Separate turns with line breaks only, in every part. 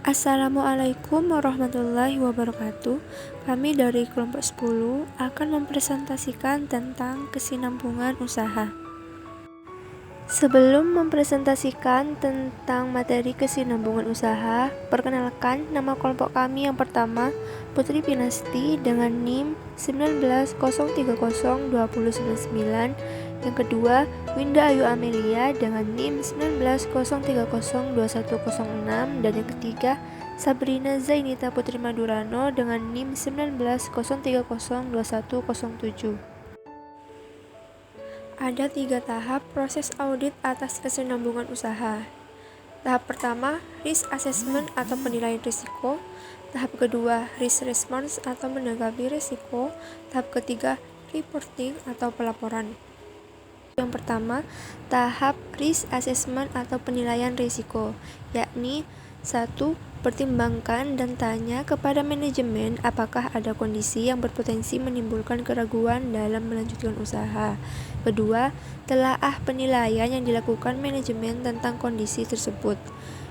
Assalamualaikum warahmatullahi wabarakatuh. Kami dari kelompok 10 akan mempresentasikan tentang kesinambungan usaha. Sebelum mempresentasikan tentang materi kesinambungan usaha, perkenalkan nama kelompok kami yang pertama, Putri Pinasti dengan NIM 190302099. Yang kedua, Winda Ayu Amelia dengan NIM 190302106. Dan yang ketiga, Sabrina Zainita Putri Madurano dengan NIM 190302107. Ada 3 tahap proses audit atas kesinambungan usaha. Tahap pertama, risk assessment atau penilaian risiko. Tahap kedua, risk response atau menanggapi risiko. Tahap ketiga, reporting atau pelaporan. Yang pertama, tahap risk assessment atau penilaian risiko, yakni 1. Pertimbangkan dan tanya kepada manajemen apakah ada kondisi yang berpotensi menimbulkan keraguan dalam melanjutkan usaha. Kedua, telaah penilaian yang dilakukan manajemen tentang kondisi tersebut.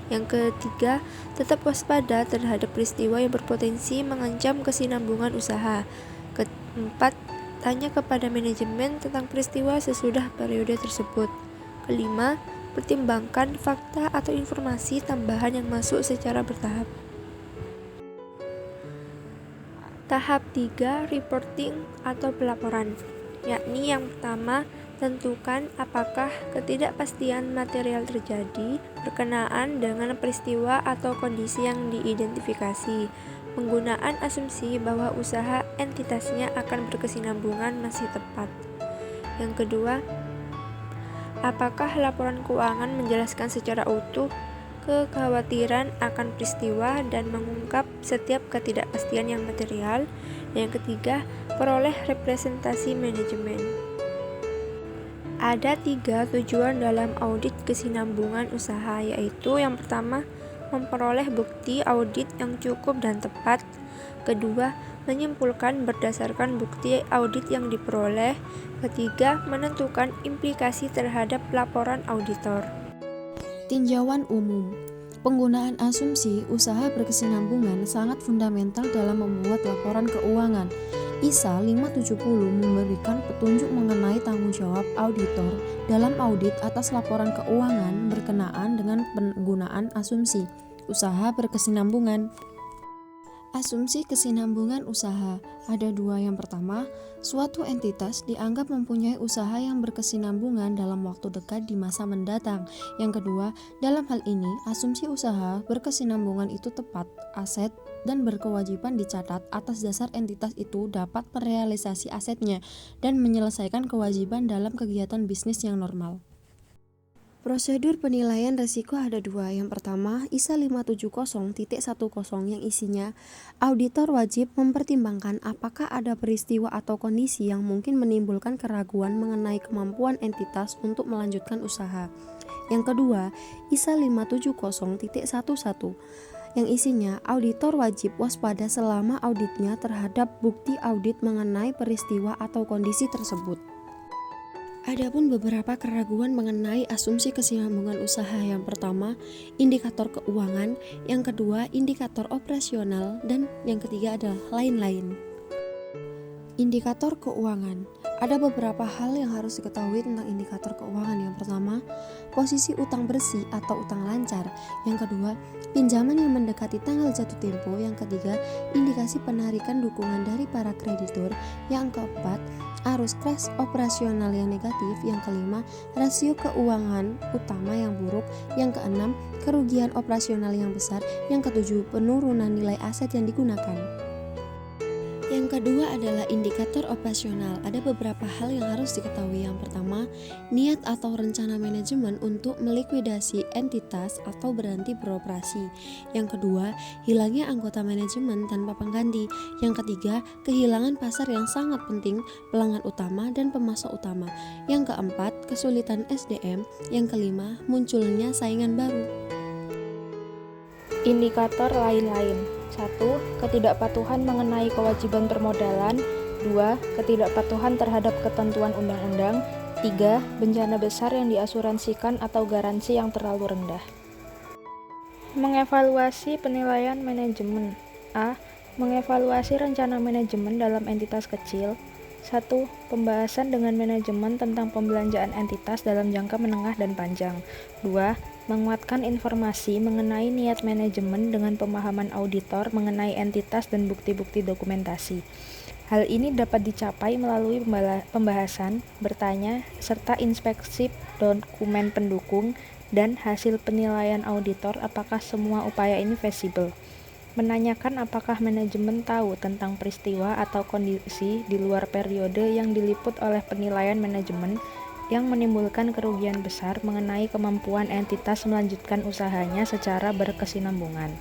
Yang ketiga, tetap waspada terhadap peristiwa yang berpotensi mengancam kesinambungan usaha. Keempat, tanya kepada manajemen tentang peristiwa sesudah periode tersebut. Kelima, pertimbangkan fakta atau informasi tambahan yang masuk secara bertahap. Tahap 3, reporting atau pelaporan, yakni yang pertama, tentukan apakah ketidakpastian material terjadi berkenaan dengan peristiwa atau kondisi yang diidentifikasi. Penggunaan asumsi bahwa usaha entitasnya akan berkesinambungan masih tepat. Yang kedua, apakah laporan keuangan menjelaskan secara utuh kekhawatiran akan peristiwa dan mengungkap setiap ketidakpastian yang material? Yang ketiga, peroleh representasi manajemen. Ada 3 tujuan dalam audit kesinambungan usaha, yaitu yang pertama, memperoleh bukti audit yang cukup dan tepat. Kedua, menyimpulkan berdasarkan bukti audit yang diperoleh. Ketiga, menentukan implikasi terhadap laporan auditor.
Tinjauan umum. Penggunaan asumsi usaha berkesinambungan sangat fundamental dalam membuat laporan keuangan. ISA 570 memberikan petunjuk mengenai tanggung jawab auditor dalam audit atas laporan keuangan berkenaan dengan penggunaan asumsi usaha berkesinambungan. Asumsi kesinambungan usaha ada 2. Yang pertama, suatu entitas dianggap mempunyai usaha yang berkesinambungan dalam waktu dekat di masa mendatang. Yang kedua, dalam hal ini asumsi usaha berkesinambungan itu tepat, aset dan berkewajiban dicatat atas dasar entitas itu dapat merealisasi asetnya dan menyelesaikan kewajiban dalam kegiatan bisnis yang normal. Prosedur penilaian risiko ada 2. Yang pertama, ISA 570.10 yang isinya auditor wajib mempertimbangkan apakah ada peristiwa atau kondisi yang mungkin menimbulkan keraguan mengenai kemampuan entitas untuk melanjutkan usaha. Yang kedua, ISA 570.11 yang isinya auditor wajib waspada selama auditnya terhadap bukti audit mengenai peristiwa atau kondisi tersebut. Adapun beberapa keraguan mengenai asumsi kesinambungan usaha. Yang pertama, indikator keuangan, yang kedua, indikator operasional, dan yang ketiga adalah lain-lain. Indikator keuangan. Ada beberapa hal yang harus diketahui tentang indikator keuangan. Yang pertama, posisi utang bersih atau utang lancar. Yang kedua, pinjaman yang mendekati tanggal jatuh tempo. Yang ketiga, indikasi penarikan dukungan dari para kreditur. Yang keempat, arus kas operasional yang negatif. Yang kelima, rasio keuangan utama yang buruk. Yang keenam, kerugian operasional yang besar. Yang ketujuh, penurunan nilai aset yang digunakan. Yang kedua adalah indikator operasional. Ada beberapa hal yang harus diketahui. Yang pertama, niat atau rencana manajemen untuk melikuidasi entitas atau berhenti beroperasi. Yang kedua, hilangnya anggota manajemen tanpa pengganti. Yang ketiga, kehilangan pasar yang sangat penting, pelanggan utama dan pemasok utama. Yang keempat, kesulitan SDM. Yang kelima, munculnya saingan baru.
Indikator lain-lain. 1. Ketidakpatuhan mengenai kewajiban permodalan. 2. Ketidakpatuhan terhadap ketentuan undang-undang. 3. Bencana besar yang diasuransikan atau garansi yang terlalu rendah. Mengevaluasi penilaian manajemen. A. Mengevaluasi rencana manajemen dalam entitas kecil. 1. Pembahasan dengan manajemen tentang pembelanjaan entitas dalam jangka menengah dan panjang. 2. Menguatkan informasi mengenai niat manajemen dengan pemahaman auditor mengenai entitas dan bukti-bukti dokumentasi. Hal ini dapat dicapai melalui pembahasan, bertanya, serta inspeksi dokumen pendukung dan hasil penilaian auditor apakah semua upaya ini feasible. Menanyakan apakah manajemen tahu tentang peristiwa atau kondisi di luar periode yang diliput oleh penilaian manajemen yang menimbulkan kerugian besar mengenai kemampuan entitas melanjutkan usahanya secara berkesinambungan.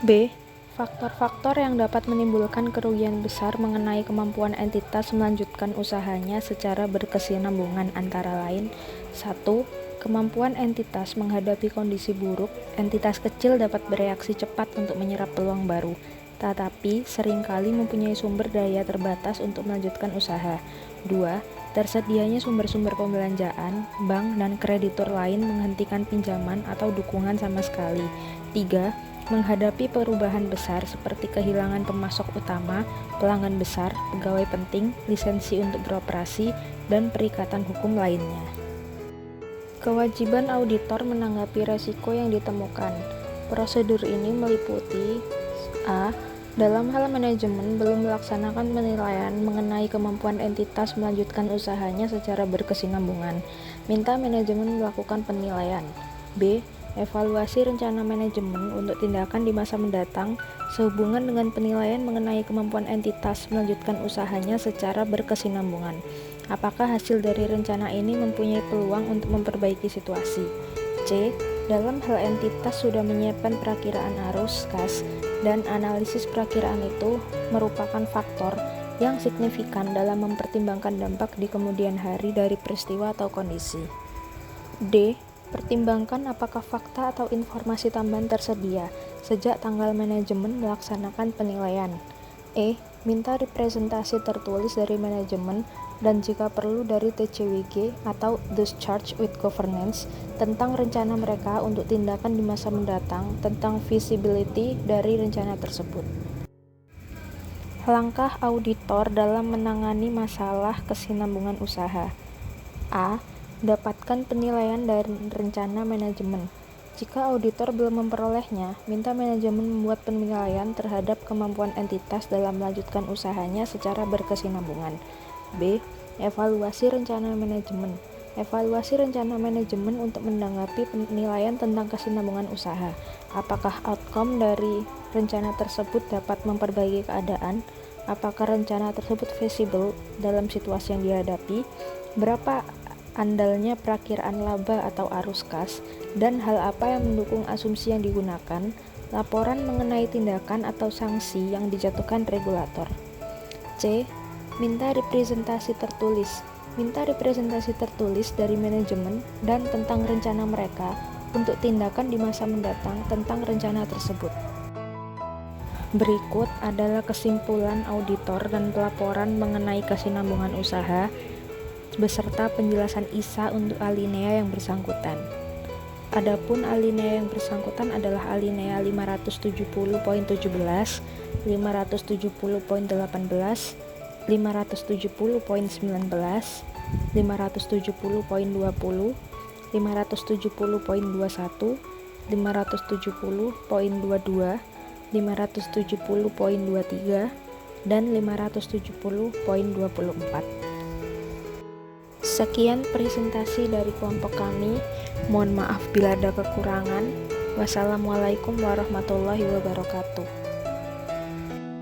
B. Faktor-faktor yang dapat menimbulkan kerugian besar mengenai kemampuan entitas melanjutkan usahanya secara berkesinambungan antara lain 1. Kemampuan entitas menghadapi kondisi buruk. Entitas kecil dapat bereaksi cepat untuk menyerap peluang baru, tetapi seringkali mempunyai sumber daya terbatas untuk melanjutkan usaha. 2. Tersedianya sumber-sumber pembelanjaan, bank dan kreditur lain menghentikan pinjaman atau dukungan sama sekali. 3. Menghadapi perubahan besar seperti kehilangan pemasok utama, pelanggan besar, pegawai penting, lisensi untuk beroperasi, dan perikatan hukum lainnya. Kewajiban auditor menanggapi resiko yang ditemukan. Prosedur ini meliputi A. Dalam hal manajemen belum melaksanakan penilaian mengenai kemampuan entitas melanjutkan usahanya secara berkesinambungan. Minta manajemen melakukan penilaian. B. Evaluasi rencana manajemen untuk tindakan di masa mendatang sehubungan dengan penilaian mengenai kemampuan entitas melanjutkan usahanya secara berkesinambungan. Apakah hasil dari rencana ini mempunyai peluang untuk memperbaiki situasi? C. Dalam hal entitas sudah menyiapkan perakiraan arus kas dan analisis perakiraan itu merupakan faktor yang signifikan dalam mempertimbangkan dampak di kemudian hari dari peristiwa atau kondisi. D. Pertimbangkan apakah fakta atau informasi tambahan tersedia sejak tanggal manajemen melaksanakan penilaian. E. Minta representasi tertulis dari manajemen dan jika perlu dari TCWG atau those charged with governance tentang rencana mereka untuk tindakan di masa mendatang tentang feasibility dari rencana tersebut. Langkah auditor dalam menangani masalah kesinambungan usaha. A. Dapatkan penilaian dari rencana manajemen. Jika auditor belum memperolehnya, minta manajemen membuat penilaian terhadap kemampuan entitas dalam melanjutkan usahanya secara berkesinambungan. B. Evaluasi rencana manajemen. Evaluasi rencana manajemen untuk menanggapi penilaian tentang kesinambungan usaha. Apakah outcome dari rencana tersebut dapat memperbaiki keadaan? Apakah rencana tersebut feasible dalam situasi yang dihadapi? Berapa andalnya perakiraan laba atau arus kas, dan hal apa yang mendukung asumsi yang digunakan, laporan mengenai tindakan atau sanksi yang dijatuhkan regulator. C. Minta representasi tertulis. Minta representasi tertulis dari manajemen dan tentang rencana mereka untuk tindakan di masa mendatang tentang rencana tersebut. Berikut adalah kesimpulan auditor dan pelaporan mengenai kesinambungan usaha beserta penjelasan ISA untuk alinea yang bersangkutan. Adapun alinea yang bersangkutan adalah alinea 570.17, 570.18, 570.19, 570.20, 570.21, 570.22, 570.22, 570.23, dan 570.24. Sekian presentasi dari kelompok kami. Mohon maaf bila ada kekurangan. Wassalamualaikum warahmatullahi wabarakatuh.